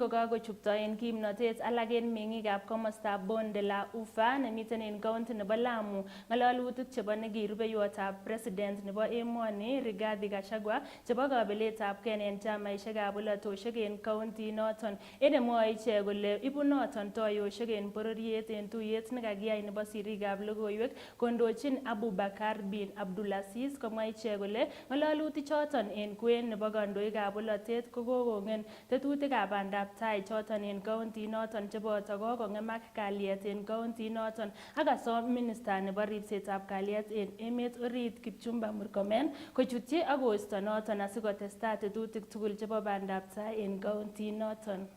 Kokakochupto en kimnotet alak en meng'ikab komostab Bonde de la Ufa nemiten en county nebo Lamu ng'alalutik chebo nekirubeiwotab president nebo emoni Rigathi Gachagua chebo kabeletab gen en chamaisiekab bolotosiek en county inoton en nemwoe ichek kole ibu noton toyosiek en bororiet en tuyet nekakiyai nebo sirikab logoiwek kondochin Abubakar bin Abdulaziz komwa ichek kole ng'alalutik choton en kwen nebo kandoikab bolotet kokokong'en tetutikab bandab tai choton en county inoton cheboto kokong'emak kalyet en county inoton ak asom minister nebo ripsetab kalyet en emet orit Kipchumba Murkomen kochutyi ak koisto noton asikotestai tetutik tugul chebo bandab tai en county inoton.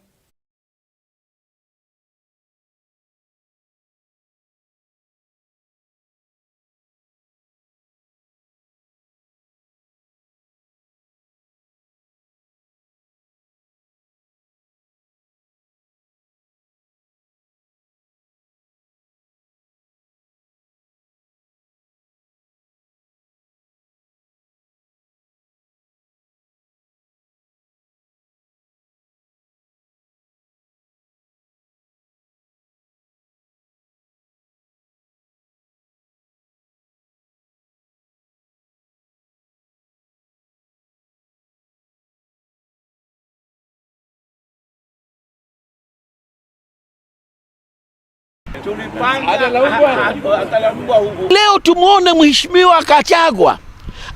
Leo tumuone Mheshimiwa Gachagua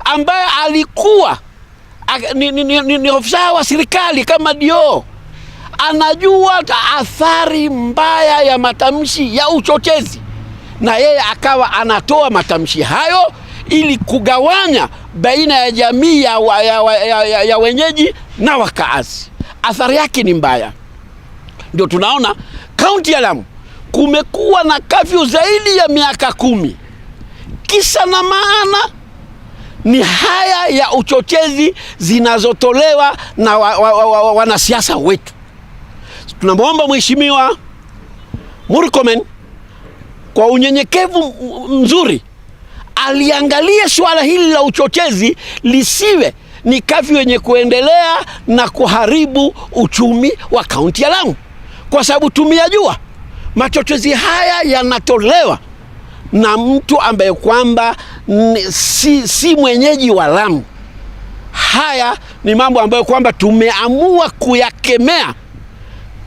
ambaye alikuwa ni ofisa wa serikali kama dio, anajua athari mbaya ya matamshi ya uchochezi, na yeye akawa anatoa matamshi hayo ili kugawanya baina ya jamii ya wenyeji na wakaazi. Athari yake ni mbaya. Ndio tunaona kaunti ya Lamu kumekuwa na kafyu zaidi ya miaka 10. Kisa na maana ni haya ya uchochezi zinazotolewa na wanasiasa wetu. Tunamwomba Mheshimiwa Murkomen kwa unyenyekevu mzuri aliangalia swala hili la uchochezi lisiwe ni kafyu yenye kuendelea na kuharibu uchumi wa kaunti ya Lamu, kwa sababu tumeyajua machochezi haya yanatolewa na mtu ambaye kwamba si mwenyeji wa Lamu. Haya ni mambo ambayo kwamba tumeamua kuyakemea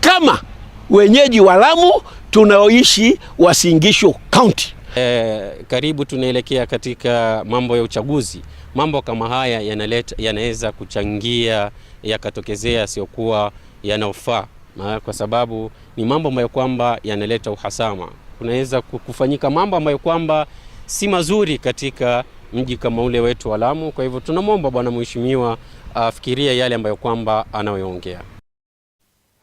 kama wenyeji wa Lamu tunaoishi Uasin Gishu County. Karibu tunaelekea katika mambo ya uchaguzi. Mambo kama haya yanaweza kuchangia yakatokezea siokuwa yanofaa, kwa sababu ni mambo ambayo kwamba yanaleta uhasama. Kunaweza kufanyika mambo ambayo kwamba si mazuri katika mji kama ule wetu wa Lamu. Kwa hivyo tunamwomba bwana mheshimiwa afikirie yale ambayo kwamba anayoongea.